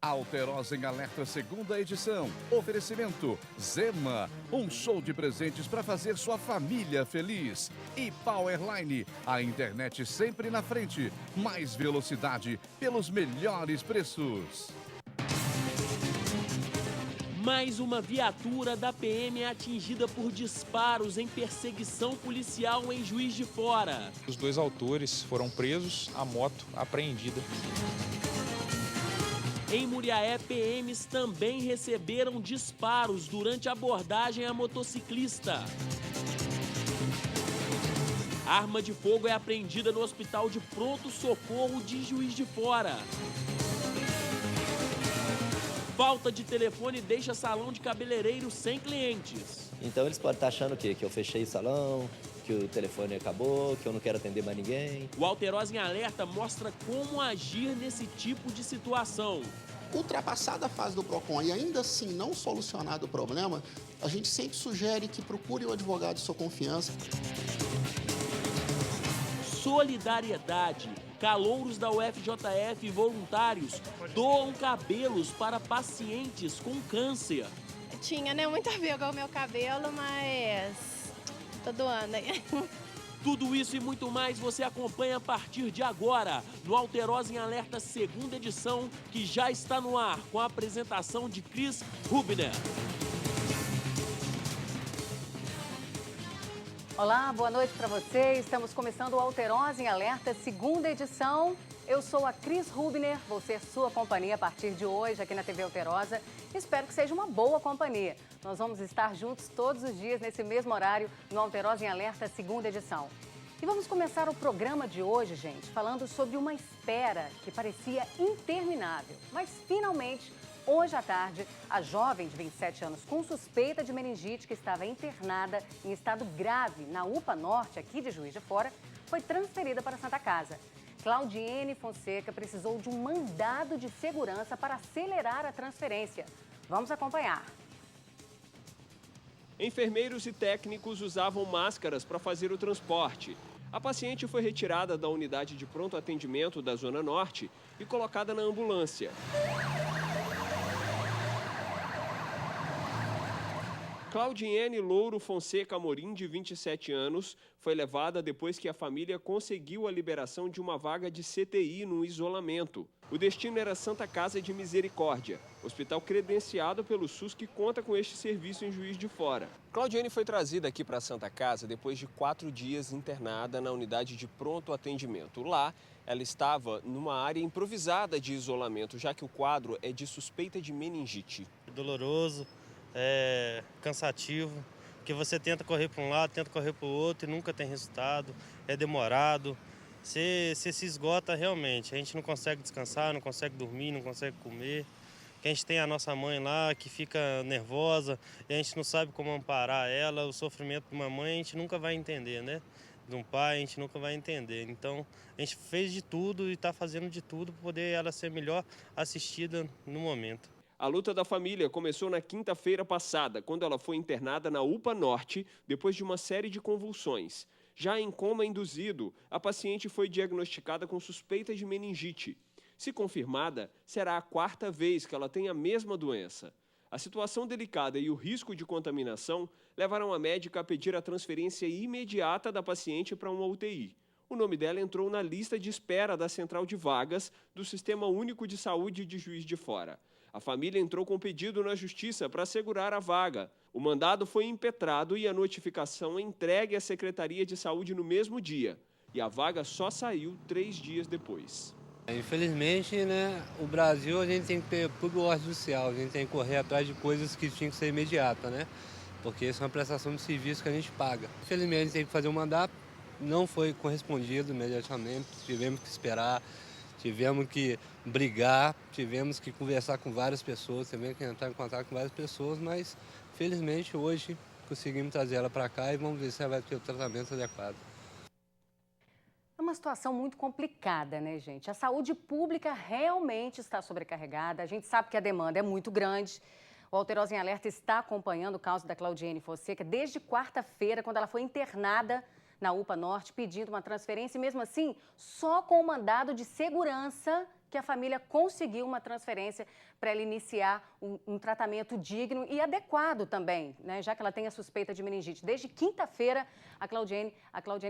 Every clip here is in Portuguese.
Alterosa em Alerta, segunda edição. Oferecimento Zema, um show de presentes para fazer sua família feliz. E Powerline, a internet sempre na frente. Mais velocidade pelos melhores preços. Mais uma viatura da PM é atingida por disparos em perseguição policial em Juiz de Fora. Os 2 autores foram presos, a moto apreendida. Em Muriaé, PMs também receberam disparos durante a abordagem a motociclista. Arma de fogo é apreendida no Hospital de Pronto Socorro de Juiz de Fora. Falta de telefone deixa salão de cabeleireiro sem clientes. Então eles podem estar achando o quê? Que eu fechei o salão, que o telefone acabou, que eu não quero atender mais ninguém. O Alterosa em Alerta mostra como agir nesse tipo de situação. Ultrapassada a fase do PROCON e ainda assim não solucionado o problema, a gente sempre sugere que procure o advogado de sua confiança. Solidariedade. Calouros da UFJF e voluntários doam cabelos para pacientes com câncer. Tinha, né, muito a ver com o meu cabelo, mas tô doando aí. Tudo isso e muito mais você acompanha a partir de agora no Alterosa em Alerta, segunda edição, que já está no ar com a apresentação de Cris Rubner. Olá, boa noite para você. Estamos começando o Alterosa em Alerta, segunda edição. Eu sou a Cris Rubner, vou ser sua companhia a partir de hoje aqui na TV Alterosa. Espero que seja uma boa companhia. Nós vamos estar juntos todos os dias nesse mesmo horário no Alterosa em Alerta, segunda edição. E vamos começar o programa de hoje, gente, falando sobre uma espera que parecia interminável. Mas finalmente, hoje à tarde, a jovem de 27 anos com suspeita de meningite que estava internada em estado grave na UPA Norte, aqui de Juiz de Fora, foi transferida para a Santa Casa. Claudiene Fonseca precisou de um mandado de segurança para acelerar a transferência. Vamos acompanhar. Enfermeiros e técnicos usavam máscaras para fazer o transporte. A paciente foi retirada da unidade de pronto atendimento da Zona Norte e colocada na ambulância. Claudiene Louro Fonseca Amorim, de 27 anos, foi levada depois que a família conseguiu a liberação de uma vaga de CTI no isolamento. O destino era Santa Casa de Misericórdia, hospital credenciado pelo SUS que conta com este serviço em Juiz de Fora. Claudiene foi trazida aqui para a Santa Casa depois de 4 dias internada na unidade de pronto atendimento. Lá, ela estava numa área improvisada de isolamento, já que o quadro é de suspeita de meningite. Doloroso. É cansativo, que você tenta correr para um lado, tenta correr para o outro e nunca tem resultado, é demorado, você se esgota realmente, a gente não consegue descansar, não consegue dormir, não consegue comer, que a gente tem a nossa mãe lá que fica nervosa e a gente não sabe como amparar ela, o sofrimento de uma mãe a gente nunca vai entender, né? De um pai a gente nunca vai entender, então a gente fez de tudo e está fazendo de tudo para poder ela ser melhor assistida no momento. A luta da família começou na quinta-feira passada, quando ela foi internada na UPA Norte, depois de uma série de convulsões. Já em coma induzido, a paciente foi diagnosticada com suspeita de meningite. Se confirmada, será a 4ª vez que ela tem a mesma doença. A situação delicada e o risco de contaminação levaram a médica a pedir a transferência imediata da paciente para uma UTI. O nome dela entrou na lista de espera da Central de Vagas do Sistema Único de Saúde de Juiz de Fora. A família entrou com pedido na Justiça para assegurar a vaga. O mandado foi impetrado e a notificação entregue à Secretaria de Saúde no mesmo dia. E a vaga só saiu 3 dias depois. Infelizmente, né, o Brasil a gente tem que ter tudo ordem judicial, a gente tem que correr atrás de coisas que tinham que ser imediatas, né? Porque isso é uma prestação de serviço que a gente paga. Infelizmente, a gente tem que fazer um mandato, não foi correspondido imediatamente, tivemos que esperar. Tivemos que brigar, tivemos que conversar com várias pessoas, tivemos que entrar em contato com várias pessoas, mas felizmente hoje conseguimos trazer ela para cá e vamos ver se ela vai ter o tratamento adequado. É uma situação muito complicada, né, gente? A saúde pública realmente está sobrecarregada, a gente sabe que a demanda é muito grande. O Alterosa em Alerta está acompanhando o caso da Claudiene Fonseca desde quarta-feira, quando ela foi internada na UPA Norte pedindo uma transferência e mesmo assim, só com o mandado de segurança que a família conseguiu uma transferência para ela iniciar um tratamento digno e adequado também, né? Já que ela tem a suspeita de meningite. Desde quinta-feira, a Claudiene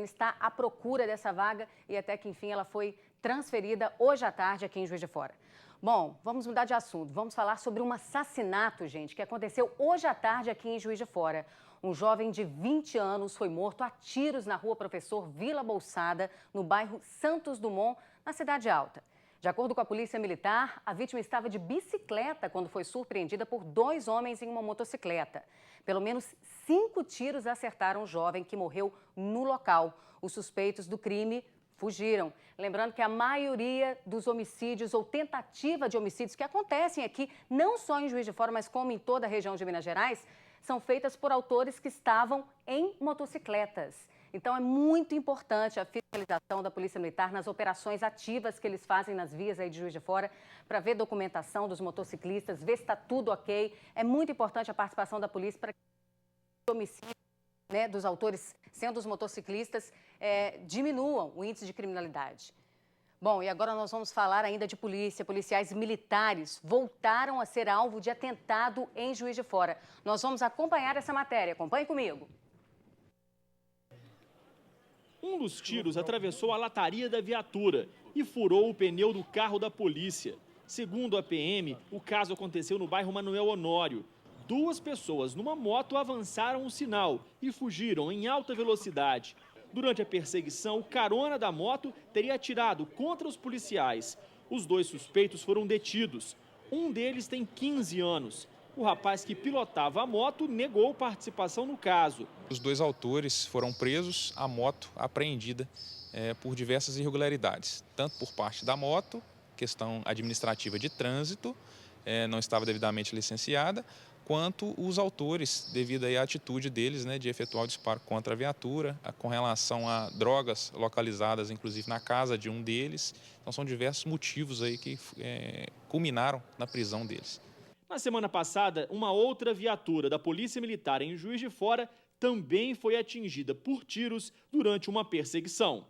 está à procura dessa vaga e até que, enfim, ela foi transferida hoje à tarde aqui em Juiz de Fora. Bom, vamos mudar de assunto. Vamos falar sobre um assassinato, gente, que aconteceu hoje à tarde aqui em Juiz de Fora. Um jovem de 20 anos foi morto a tiros na rua Professor Vila Bolsada, no bairro Santos Dumont, na Cidade Alta. De acordo com a Polícia Militar, a vítima estava de bicicleta quando foi surpreendida por 2 homens em uma motocicleta. Pelo menos 5 tiros acertaram o jovem, que morreu no local. Os suspeitos do crime fugiram. Lembrando que a maioria dos homicídios ou tentativa de homicídios que acontecem aqui, não só em Juiz de Fora, mas como em toda a região de Minas Gerais, são feitas por autores que estavam em motocicletas. Então, é muito importante a fiscalização da Polícia Militar nas operações ativas que eles fazem nas vias aí de Juiz de Fora, para ver documentação dos motociclistas, ver se está tudo ok. É muito importante a participação da polícia para que o homicídio, né, dos autores, sendo os motociclistas, diminuam o índice de criminalidade. Bom, e agora nós vamos falar ainda de polícia. Policiais militares voltaram a ser alvo de atentado em Juiz de Fora. Nós vamos acompanhar essa matéria. Acompanhe comigo. Um dos tiros atravessou a lataria da viatura e furou o pneu do carro da polícia. Segundo a PM, o caso aconteceu no bairro Manuel Honório. 2 pessoas numa moto avançaram o sinal e fugiram em alta velocidade. Durante a perseguição, o carona da moto teria atirado contra os policiais. Os 2 suspeitos foram detidos. Um deles tem 15 anos. O rapaz que pilotava a moto negou participação no caso. Os 2 autores foram presos, a moto apreendida por diversas irregularidades, tanto por parte da moto, questão administrativa de trânsito, não estava devidamente licenciada, quanto os autores, devido aí à atitude deles, né, de efetuar o disparo contra a viatura, com relação a drogas localizadas, inclusive na casa de um deles. Então são diversos motivos aí que culminaram na prisão deles. Na semana passada, uma outra viatura da Polícia Militar em Juiz de Fora também foi atingida por tiros durante uma perseguição.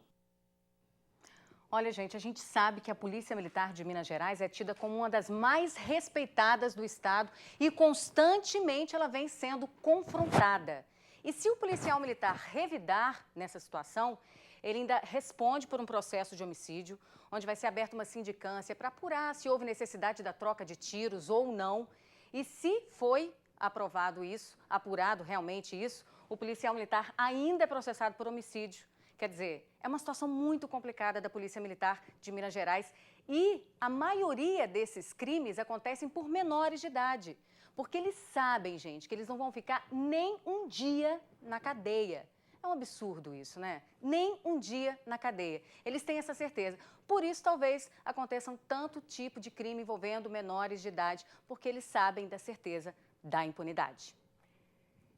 Olha, gente, a gente sabe que a Polícia Militar de Minas Gerais é tida como uma das mais respeitadas do Estado e constantemente ela vem sendo confrontada. E se o policial militar revidar nessa situação, ele ainda responde por um processo de homicídio, onde vai ser aberta uma sindicância para apurar se houve necessidade da troca de tiros ou não. E se foi aprovado isso, apurado realmente isso, o policial militar ainda é processado por homicídio. Quer dizer, é uma situação muito complicada da Polícia Militar de Minas Gerais e a maioria desses crimes acontecem por menores de idade, porque eles sabem, gente, que eles não vão ficar nem um dia na cadeia. É um absurdo isso, né? Nem um dia na cadeia. Eles têm essa certeza. Por isso, talvez, aconteçam tanto tipo de crime envolvendo menores de idade, porque eles sabem da certeza da impunidade.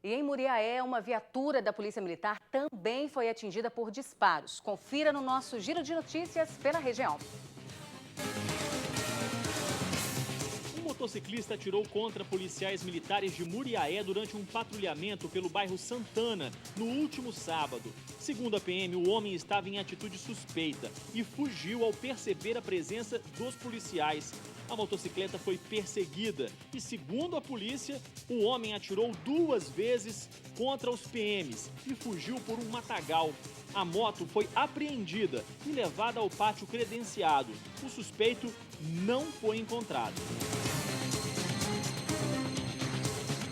E em Muriaé, uma viatura da Polícia Militar também foi atingida por disparos. Confira no nosso Giro de Notícias pela região. Um motociclista atirou contra policiais militares de Muriaé durante um patrulhamento pelo bairro Santana, no último sábado. Segundo a PM, o homem estava em atitude suspeita e fugiu ao perceber a presença dos policiais. A motocicleta foi perseguida e, segundo a polícia, o homem atirou 2 vezes contra os PMs e fugiu por um matagal. A moto foi apreendida e levada ao pátio credenciado. O suspeito não foi encontrado.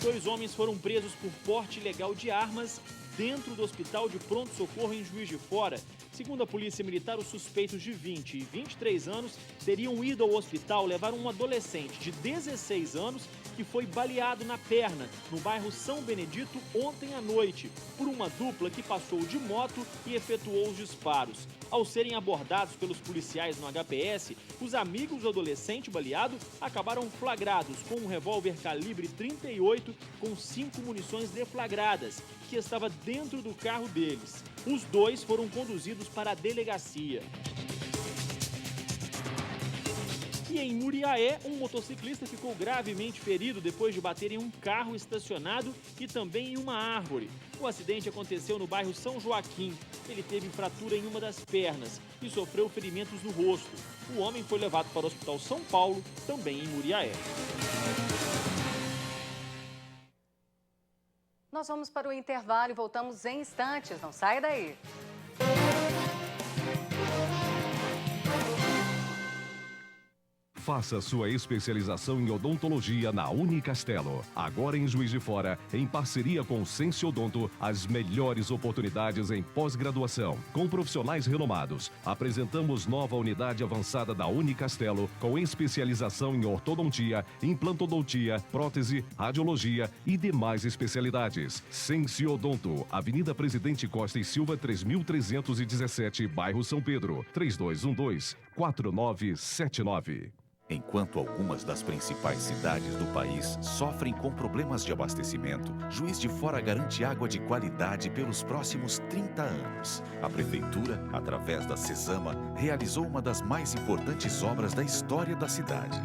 2 homens foram presos por porte ilegal de armas dentro do hospital de pronto-socorro em Juiz de Fora. Segundo a Polícia Militar, os suspeitos de 20 e 23 anos teriam ido ao hospital levar um adolescente de 16 anos que foi baleado na perna, no bairro São Benedito, ontem à noite, por uma dupla que passou de moto e efetuou os disparos. Ao serem abordados pelos policiais no HPS, os amigos do adolescente baleado acabaram flagrados com um revólver calibre 38 com 5 munições deflagradas, que estava dentro do carro deles. Os 2 foram conduzidos para a delegacia. E em Muriaé, um motociclista ficou gravemente ferido depois de bater em um carro estacionado e também em uma árvore. O acidente aconteceu no bairro São Joaquim. Ele teve fratura em uma das pernas e sofreu ferimentos no rosto. O homem foi levado para o Hospital São Paulo, também em Muriaé. Nós vamos para o intervalo e voltamos em instantes. Não saia daí. Faça sua especialização em odontologia na Unicastelo. Agora em Juiz de Fora, em parceria com o Sensiodonto, as melhores oportunidades em pós-graduação. Com profissionais renomados, apresentamos nova unidade avançada da Unicastelo, com especialização em ortodontia, implantodontia, prótese, radiologia e demais especialidades. Sensiodonto, Avenida Presidente Costa e Silva, 3317, bairro São Pedro, 3212-4979. Enquanto algumas das principais cidades do país sofrem com problemas de abastecimento, Juiz de Fora garante água de qualidade pelos próximos 30 anos. A Prefeitura, através da Cesama, realizou uma das mais importantes obras da história da cidade.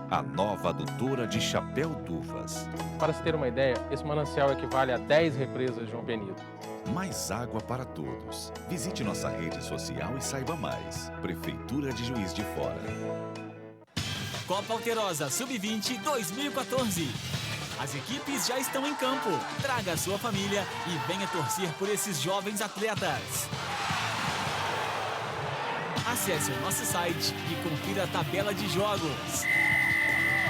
A nova adutora de Chapéu d'Uvas. Para se ter uma ideia, esse manancial equivale a 10 represas de João Penido. Mais água para todos. Visite nossa rede social e saiba mais. Prefeitura de Juiz de Fora. Copa Alterosa Sub-20 2014. As equipes já estão em campo. Traga a sua família e venha torcer por esses jovens atletas. Acesse o nosso site e confira a tabela de jogos.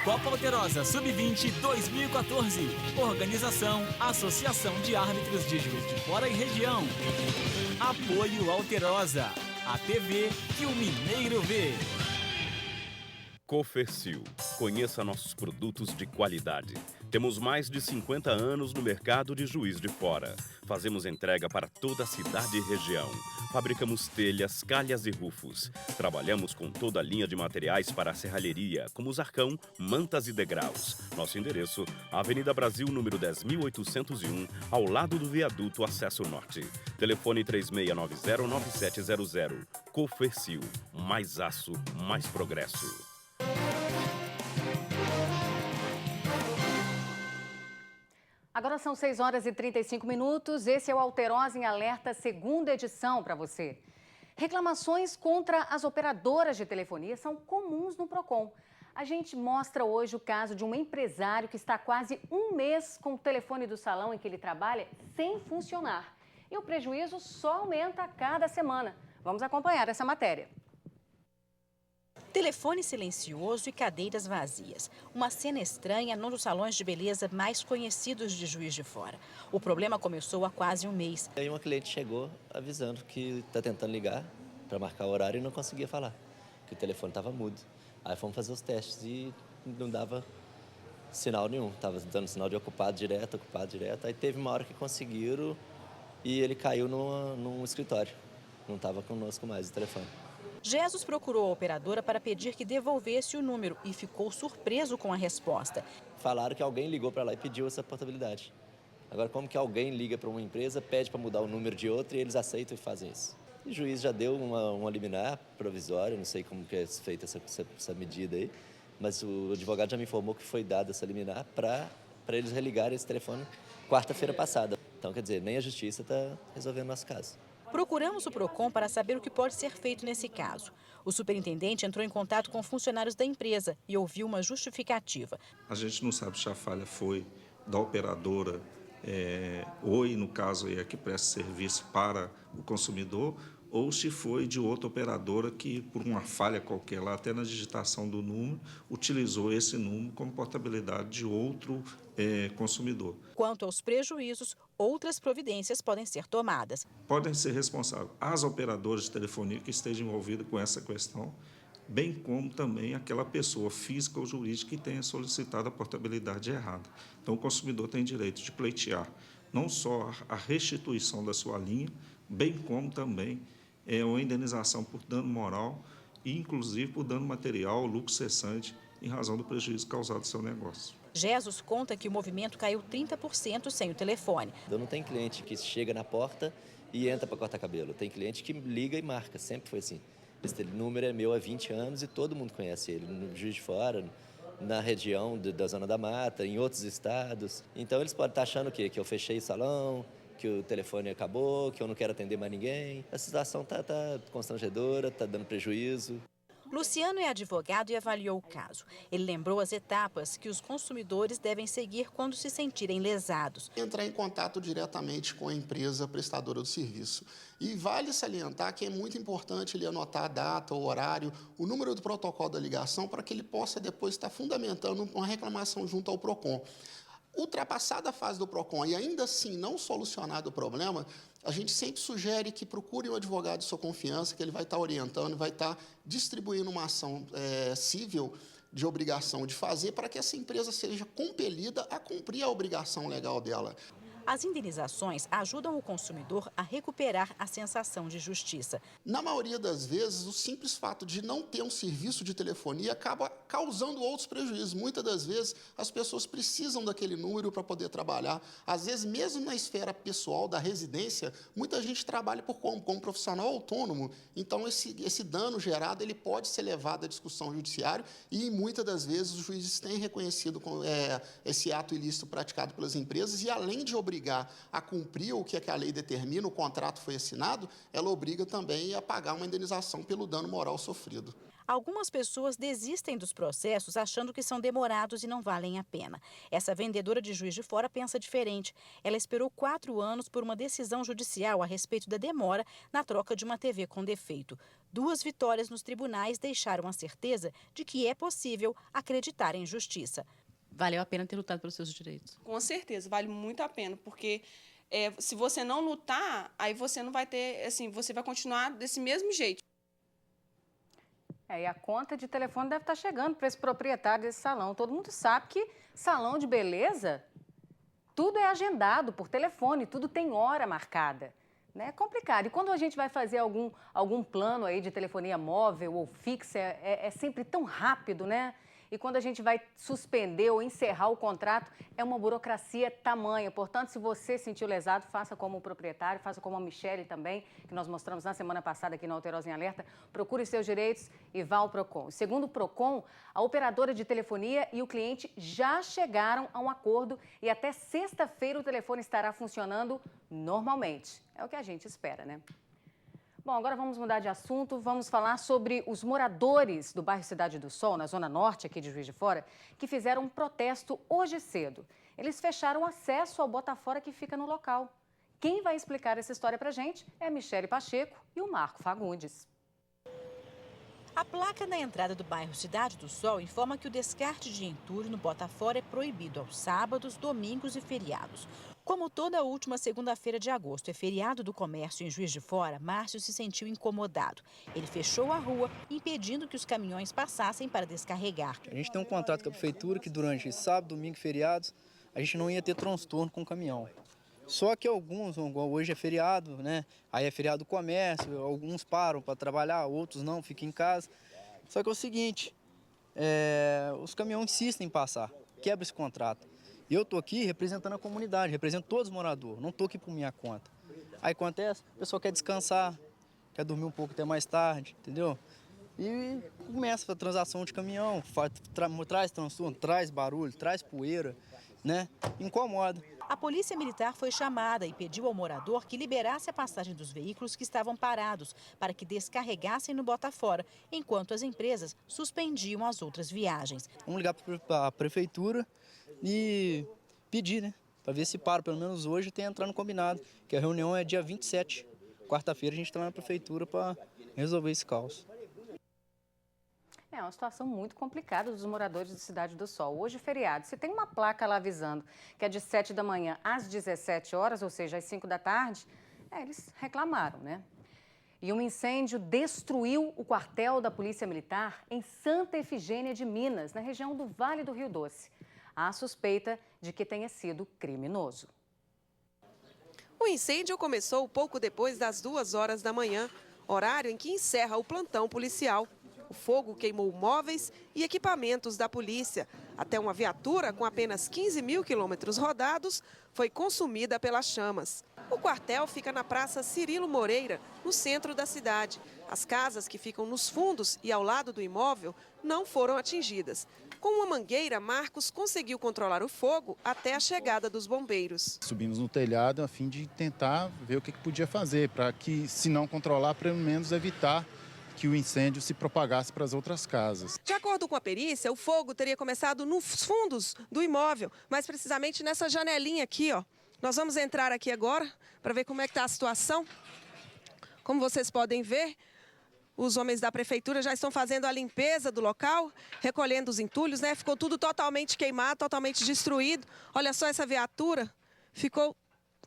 Copa Alterosa Sub-20 2014. Organização Associação de Árbitros de Juiz de Fora e Região. Apoio Alterosa. A TV que o mineiro vê. Cofercil. Conheça nossos produtos de qualidade. Temos mais de 50 anos no mercado de Juiz de Fora. Fazemos entrega para toda a cidade e região. Fabricamos telhas, calhas e rufos. Trabalhamos com toda a linha de materiais para a serralheria, como zarcão, mantas e degraus. Nosso endereço, Avenida Brasil, número 10.801, ao lado do viaduto Acesso Norte. Telefone 3690-9700. Cofercil. Mais aço, mais progresso. Agora são 6 horas e 35 minutos. Esse é o Alterosa em Alerta, segunda edição para você. Reclamações contra as operadoras de telefonia são comuns no Procon. A gente mostra hoje o caso de um empresário que está há quase um mês com o telefone do salão em que ele trabalha sem funcionar. E o prejuízo só aumenta a cada semana. Vamos acompanhar essa matéria. Telefone silencioso e cadeiras vazias. Uma cena estranha num dos salões de beleza mais conhecidos de Juiz de Fora. O problema começou há quase um mês. Aí uma cliente chegou avisando que está tentando ligar para marcar o horário e não conseguia falar, que o telefone estava mudo. Aí fomos fazer os testes e não dava sinal nenhum. Estava dando sinal de ocupado direto. Aí teve uma hora que conseguiram e ele caiu num escritório. Não estava conosco mais o telefone. Jesus procurou a operadora para pedir que devolvesse o número e ficou surpreso com a resposta. Falaram que alguém ligou para lá e pediu essa portabilidade. Agora, como que alguém liga para uma empresa, pede para mudar o número de outra e eles aceitam e fazem isso? O juiz já deu uma liminar provisória, não sei como que é feita essa medida aí, mas o advogado já me informou que foi dada essa liminar para eles religarem esse telefone quarta-feira passada. Então, quer dizer, nem a justiça está resolvendo o nosso caso. Procuramos o Procon para saber o que pode ser feito nesse caso. O superintendente entrou em contato com funcionários da empresa e ouviu uma justificativa. A gente não sabe se a falha foi da operadora Oi, no caso, é que presta serviço para o consumidor, ou se foi de outra operadora que, por uma falha qualquer lá, até na digitação do número, utilizou esse número como portabilidade de outro consumidor. Quanto aos prejuízos, outras providências podem ser tomadas. Podem ser responsáveis as operadoras de telefonia que estejam envolvidas com essa questão, bem como também aquela pessoa física ou jurídica que tenha solicitado a portabilidade errada. Então, o consumidor tem direito de pleitear não só a restituição da sua linha, bem como também uma indenização por dano moral e, inclusive, por dano material ou lucro cessante em razão do prejuízo causado ao seu negócio. Jesus conta que o movimento caiu 30% sem o telefone. Não tem cliente que chega na porta e entra para cortar cabelo. Tem cliente que liga e marca, sempre foi assim. Esse número é meu há 20 anos e todo mundo conhece ele, no Juiz de Fora, na região da Zona da Mata, em outros estados. Então eles podem estar achando o quê? Que eu fechei o salão, que o telefone acabou, que eu não quero atender mais ninguém. A situação está constrangedora, está dando prejuízo. Luciano é advogado e avaliou o caso. Ele lembrou as etapas que os consumidores devem seguir quando se sentirem lesados. Entrar em contato diretamente com a empresa prestadora do serviço. E vale salientar que é muito importante ele anotar a data, o horário, o número do protocolo da ligação, para que ele possa depois estar fundamentando uma reclamação junto ao PROCON. Ultrapassada a fase do PROCON e ainda assim não solucionado o problema, a gente sempre sugere que procure um advogado de sua confiança, que ele vai estar orientando, vai estar distribuindo uma ação civil de obrigação de fazer para que essa empresa seja compelida a cumprir a obrigação legal dela. As indenizações ajudam o consumidor a recuperar a sensação de justiça. Na maioria das vezes, o simples fato de não ter um serviço de telefonia acaba causando outros prejuízos. Muitas das vezes, as pessoas precisam daquele número para poder trabalhar. Às vezes, mesmo na esfera pessoal da residência, muita gente trabalha como profissional autônomo. Então, esse dano gerado ele pode ser levado à discussão judiciária e, muitas das vezes, os juízes têm reconhecido esse ato ilícito praticado pelas empresas e, além de obrigar a cumprir o que a lei determina, o contrato foi assinado, ela obriga também a pagar uma indenização pelo dano moral sofrido. Algumas pessoas desistem dos processos achando que são demorados e não valem a pena. Essa vendedora de Juiz de Fora pensa diferente. Ela esperou 4 anos por uma decisão judicial a respeito da demora na troca de uma TV com defeito. 2 vitórias nos tribunais deixaram a certeza de que é possível acreditar em justiça. Valeu a pena ter lutado pelos seus direitos? Com certeza, vale muito a pena, porque se você não lutar, aí você não vai ter, assim, você vai continuar desse mesmo jeito. E a conta de telefone deve estar chegando para esse proprietário desse salão. Todo mundo sabe que salão de beleza, tudo é agendado por telefone, tudo tem hora marcada. É complicado. E quando a gente vai fazer algum plano aí de telefonia móvel ou fixa, é sempre tão rápido, né? E quando a gente vai suspender ou encerrar o contrato, é uma burocracia tamanha. Portanto, se você se sentiu lesado, faça como o proprietário, faça como a Michele também, que nós mostramos na semana passada aqui no Alterosa em Alerta. Procure seus direitos e vá ao PROCON. Segundo o PROCON, a operadora de telefonia e o cliente já chegaram a um acordo e até sexta-feira o telefone estará funcionando normalmente. É o que a gente espera, né? Bom, agora vamos mudar de assunto, vamos falar sobre os moradores do bairro Cidade do Sol, na zona norte aqui de Juiz de Fora, que fizeram um protesto hoje cedo. Eles fecharam o acesso ao Botafora que fica no local. Quem vai explicar essa história pra gente é a Michele Pacheco e o Marco Fagundes. A placa na entrada do bairro Cidade do Sol informa que o descarte de entulho no Botafora é proibido aos sábados, domingos e feriados. Como toda a última segunda-feira de agosto é feriado do comércio em Juiz de Fora, Márcio se sentiu incomodado. Ele fechou a rua, impedindo que os caminhões passassem para descarregar. A gente tem um contrato com a prefeitura que durante sábado, domingo e feriados, a gente não ia ter transtorno com o caminhão. Só que alguns, hoje é feriado, né? Aí é feriado do comércio, alguns param para trabalhar, outros não, ficam em casa. Só que é o seguinte, os caminhões insistem em passar, quebra esse contrato. E eu estou aqui representando a comunidade, represento todos os moradores, não estou aqui por minha conta. Aí acontece, a pessoa quer descansar, quer dormir um pouco até mais tarde, entendeu? E começa a transação de caminhão, traz transtorno, traz barulho, traz poeira, né? Incomoda. A polícia militar foi chamada e pediu ao morador que liberasse a passagem dos veículos que estavam parados para que descarregassem no Botafora, enquanto as empresas suspendiam as outras viagens. Vamos ligar para a prefeitura e pedir, né? Para ver se para, pelo menos hoje tem entrar no combinado, que a reunião é dia 27. Quarta-feira a gente está na prefeitura para resolver esse caos. É uma situação muito complicada dos moradores de Cidade do Sol. Hoje, feriado, se tem uma placa lá avisando que é de 7 da manhã às 17 horas, ou seja, às 5 da tarde, eles reclamaram, né? E um incêndio destruiu o quartel da Polícia Militar em Santa Efigênia de Minas, na região do Vale do Rio Doce. Há suspeita de que tenha sido criminoso. O incêndio começou pouco depois das 2 horas da manhã, horário em que encerra o plantão policial. O fogo queimou móveis e equipamentos da polícia. Até uma viatura com apenas 15 mil quilômetros rodados foi consumida pelas chamas. O quartel fica na Praça Cirilo Moreira, no centro da cidade. As casas que ficam nos fundos e ao lado do imóvel não foram atingidas. Com uma mangueira, Marcos conseguiu controlar o fogo até a chegada dos bombeiros. Subimos no telhado a fim de tentar ver o que podia fazer, para que, se não controlar, pelo menos evitar que o incêndio se propagasse para as outras casas. De acordo com a perícia, o fogo teria começado nos fundos do imóvel, mais precisamente nessa janelinha aqui, ó. Nós vamos entrar aqui agora para ver como é que está a situação. Como vocês podem ver, os homens da prefeitura já estão fazendo a limpeza do local, recolhendo os entulhos, né? Ficou tudo totalmente queimado, totalmente destruído. Olha só essa viatura, ficou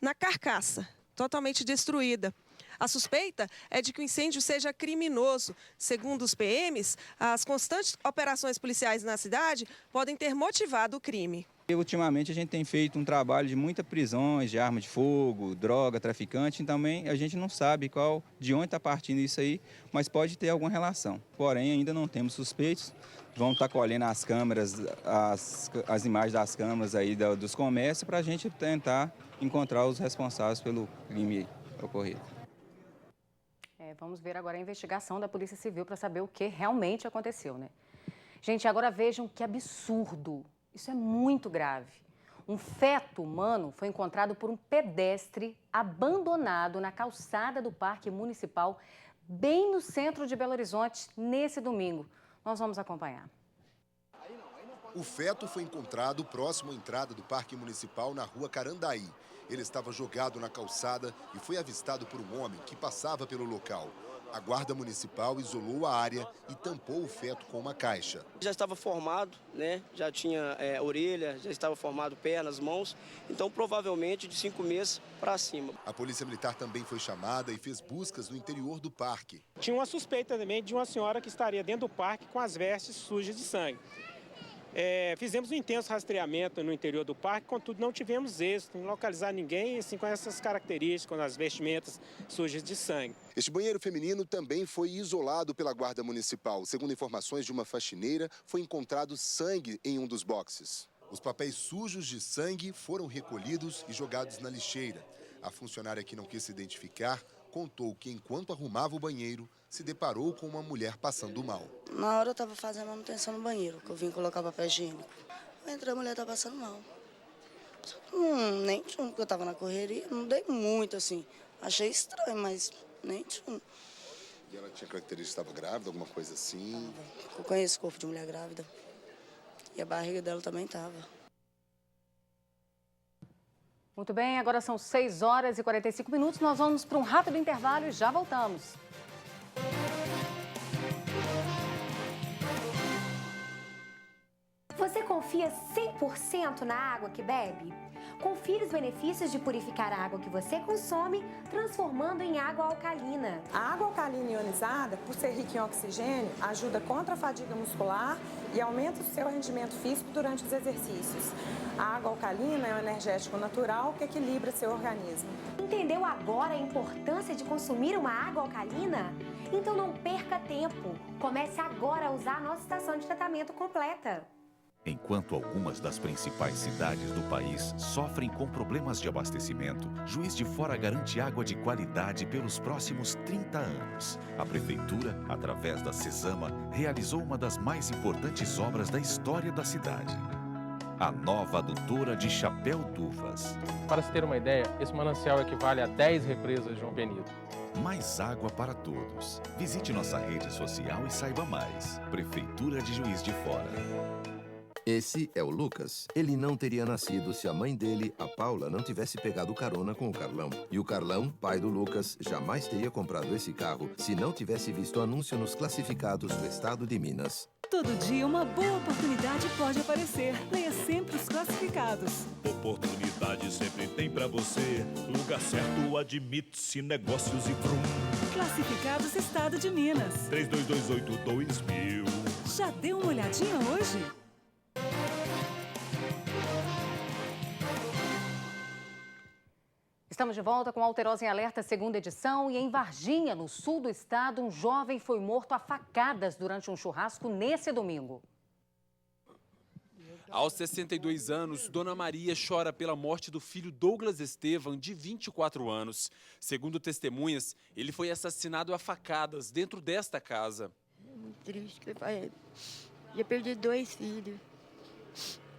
na carcaça, totalmente destruída. A suspeita é de que o incêndio seja criminoso. Segundo os PMs, as constantes operações policiais na cidade podem ter motivado o crime. Ultimamente a gente tem feito um trabalho de muitas prisões de arma de fogo, droga, traficante, e também a gente não sabe de onde está partindo isso aí, mas pode ter alguma relação. Porém, ainda não temos suspeitos. Vamos estar colhendo as câmeras, as imagens das câmeras aí dos comércios para a gente tentar encontrar os responsáveis pelo crime ocorrido. Vamos ver agora a investigação da Polícia Civil para saber o que realmente aconteceu, né? Gente, agora vejam que absurdo. Isso é muito grave. Um feto humano foi encontrado por um pedestre abandonado na calçada do Parque Municipal, bem no centro de Belo Horizonte, nesse domingo. Nós vamos acompanhar. O feto foi encontrado próximo à entrada do Parque Municipal, na rua Carandaí. Ele estava jogado na calçada e foi avistado por um homem que passava pelo local. A Guarda Municipal isolou a área e tampou o feto com uma caixa. Já estava formado, né? Já tinha orelha, já estava formado pernas, mãos, então provavelmente de 5 meses para cima. A Polícia Militar também foi chamada e fez buscas no interior do parque. Tinha uma suspeita também de uma senhora que estaria dentro do parque com as vestes sujas de sangue. Fizemos um intenso rastreamento no interior do parque, contudo não tivemos êxito em localizar ninguém assim, com essas características, com as vestimentas sujas de sangue. Este banheiro feminino também foi isolado pela Guarda Municipal. Segundo informações de uma faxineira, foi encontrado sangue em um dos boxes. Os papéis sujos de sangue foram recolhidos e jogados na lixeira. A funcionária, que não quis se identificar, contou que enquanto arrumava o banheiro, se deparou com uma mulher passando mal. Na hora eu estava fazendo manutenção no banheiro, que eu vim colocar papel higiênico. Eu entrei, a mulher estava passando mal. Nem tinha, porque eu estava na correria, não dei muito assim. Achei estranho, mas nem tinha. E ela tinha característica, estava grávida, alguma coisa assim? Eu conheço corpo de mulher grávida. E a barriga dela também estava. Muito bem, agora são 6 horas e 45 minutos. Nós vamos para um rápido intervalo e já voltamos. Você confia 100% na água que bebe? Confira os benefícios de purificar a água que você consome, transformando em água alcalina. A água alcalina ionizada, por ser rica em oxigênio, ajuda contra a fadiga muscular e aumenta o seu rendimento físico durante os exercícios. A água alcalina é um energético natural que equilibra seu organismo. Entendeu agora a importância de consumir uma água alcalina? Então não perca tempo. Comece agora a usar a nossa estação de tratamento completa. Enquanto algumas das principais cidades do país sofrem com problemas de abastecimento, Juiz de Fora garante água de qualidade pelos próximos 30 anos. A Prefeitura, através da Cesama, realizou uma das mais importantes obras da história da cidade. A nova adutora de Chapéu d'Uvas. Para se ter uma ideia, esse manancial equivale a 10 represas de João Benito. Mais água para todos. Visite nossa rede social e saiba mais. Prefeitura de Juiz de Fora. Esse é o Lucas. Ele não teria nascido se a mãe dele, a Paula, não tivesse pegado carona com o Carlão. E o Carlão, pai do Lucas, jamais teria comprado esse carro se não tivesse visto o anúncio nos classificados do estado de Minas. Todo dia uma boa oportunidade pode aparecer. Leia sempre os classificados. Oportunidade sempre tem pra você. Lugar certo, admite-se, negócios e brum. Classificados Estado de Minas. 3228-2000. Já deu uma olhadinha hoje? Estamos de volta com Alterosa em Alerta, segunda edição. E em Varginha, no sul do estado, um jovem foi morto a facadas durante um churrasco nesse domingo. Aos 62 anos, Dona Maria chora pela morte do filho Douglas Estevam, de 24 anos. Segundo testemunhas, ele foi assassinado a facadas dentro desta casa. É muito triste que já perdi 2 filhos.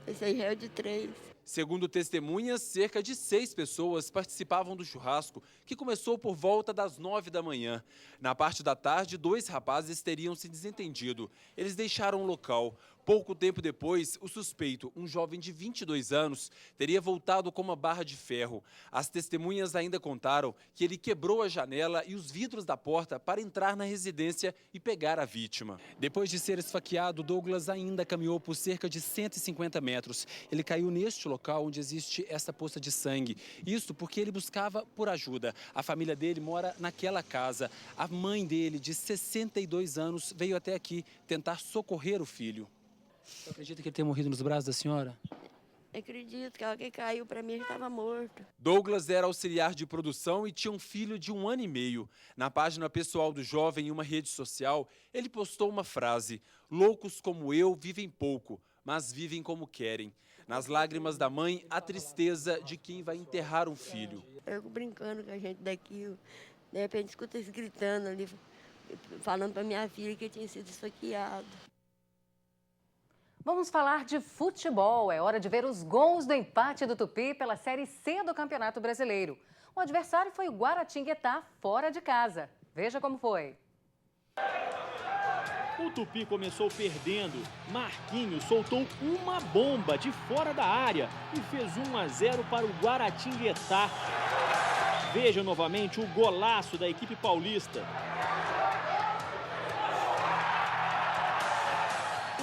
Esse aí já é de 3. Segundo testemunhas, cerca de 6 pessoas participavam do churrasco, que começou por volta das 9 da manhã. Na parte da tarde, 2 rapazes teriam se desentendido. Eles deixaram o local. Pouco tempo depois, o suspeito, um jovem de 22 anos, teria voltado com uma barra de ferro. As testemunhas ainda contaram que ele quebrou a janela e os vidros da porta para entrar na residência e pegar a vítima. Depois de ser esfaqueado, Douglas ainda caminhou por cerca de 150 metros. Ele caiu neste local onde existe essa poça de sangue. Isso porque ele buscava por ajuda. A família dele mora naquela casa. A mãe dele, de 62 anos, veio até aqui tentar socorrer o filho. Você acredita que ele tenha morrido nos braços da senhora? Acredito que alguém caiu para mim, ele estava morto. Douglas era auxiliar de produção e tinha um filho de 1 ano e meio. Na página pessoal do jovem em uma rede social, ele postou uma frase: "Loucos como eu vivem pouco, mas vivem como querem." Nas lágrimas da mãe, a tristeza de quem vai enterrar um filho. Eu fico brincando com a gente daqui, de repente escuta eles gritando ali, falando para minha filha que tinha sido esfaqueado. Vamos falar de futebol. É hora de ver os gols do empate do Tupi pela Série C do Campeonato Brasileiro. O adversário foi o Guaratinguetá, fora de casa. Veja como foi. O Tupi começou perdendo. Marquinhos soltou uma bomba de fora da área e fez 1-0 para o Guaratinguetá. Veja novamente o golaço da equipe paulista.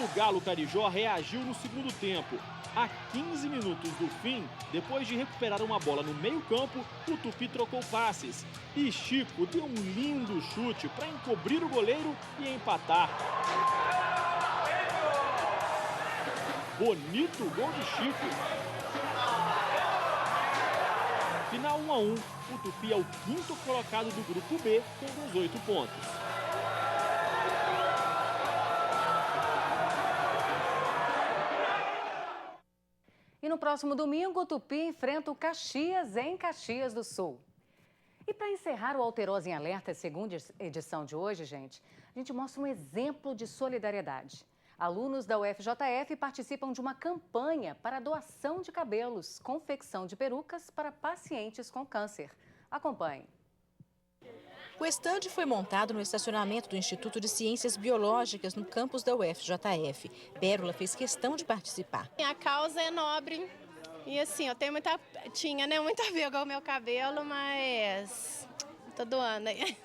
O Galo Carijó reagiu no segundo tempo. A 15 minutos do fim, depois de recuperar uma bola no meio-campo, o Tupi trocou passes. E Chico deu um lindo chute para encobrir o goleiro e empatar. Bonito gol de Chico. Final 1-1. O Tupi é o 5º colocado do grupo B com 18 pontos. E no próximo domingo, o Tupi enfrenta o Caxias em Caxias do Sul. E para encerrar o Alterosa em Alerta, segunda edição de hoje, gente, a gente mostra um exemplo de solidariedade. Alunos da UFJF participam de uma campanha para doação de cabelos, confecção de perucas para pacientes com câncer. Acompanhe. O estande foi montado no estacionamento do Instituto de Ciências Biológicas, no campus da UFJF. Pérola fez questão de participar. A causa é nobre e assim, eu tenho tinha muita vergonha ao meu cabelo, mas tô doando aí.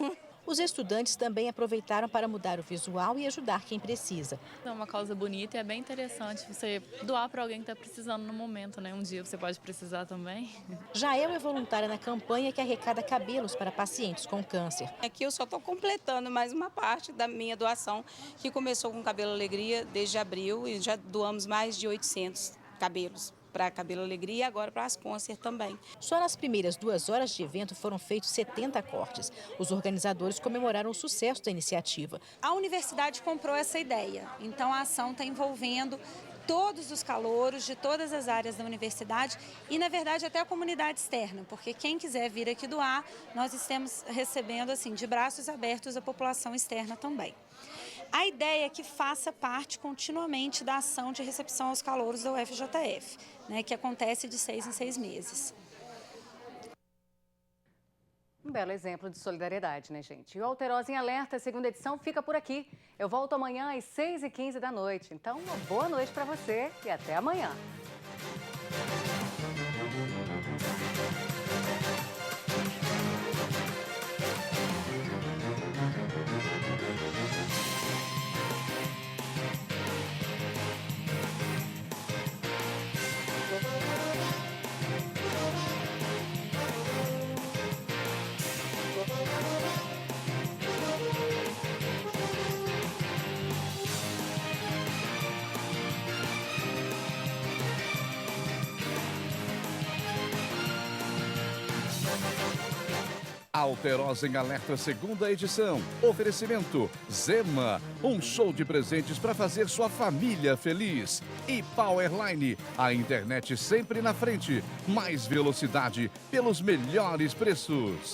Os estudantes também aproveitaram para mudar o visual e ajudar quem precisa. É uma causa bonita e é bem interessante você doar para alguém que está precisando no momento, né? Um dia você pode precisar também. Jael é voluntária na campanha que arrecada cabelos para pacientes com câncer. Aqui eu só estou completando mais uma parte da minha doação, que começou com Cabelo Alegria desde abril e já doamos mais de 800 cabelos para Cabelo Alegria e agora para as Câncer também. Só nas primeiras 2 horas de evento foram feitos 70 cortes. Os organizadores comemoraram o sucesso da iniciativa. A universidade comprou essa ideia, então a ação está envolvendo todos os calouros de todas as áreas da universidade e, na verdade, até a comunidade externa, porque quem quiser vir aqui doar, nós estamos recebendo assim de braços abertos a população externa também. A ideia é que faça parte continuamente da ação de recepção aos calouros da UFJF, que acontece de 6 em 6 meses. Um belo exemplo de solidariedade, né, gente? E o Alterosa em Alerta, segunda edição, fica por aqui. Eu volto amanhã às 6h15 da noite. Então, uma boa noite para você e até amanhã. Alterosa em Alerta, segunda edição. Oferecimento Zema, um show de presentes para fazer sua família feliz. E Powerline, a internet sempre na frente. Mais velocidade pelos melhores preços.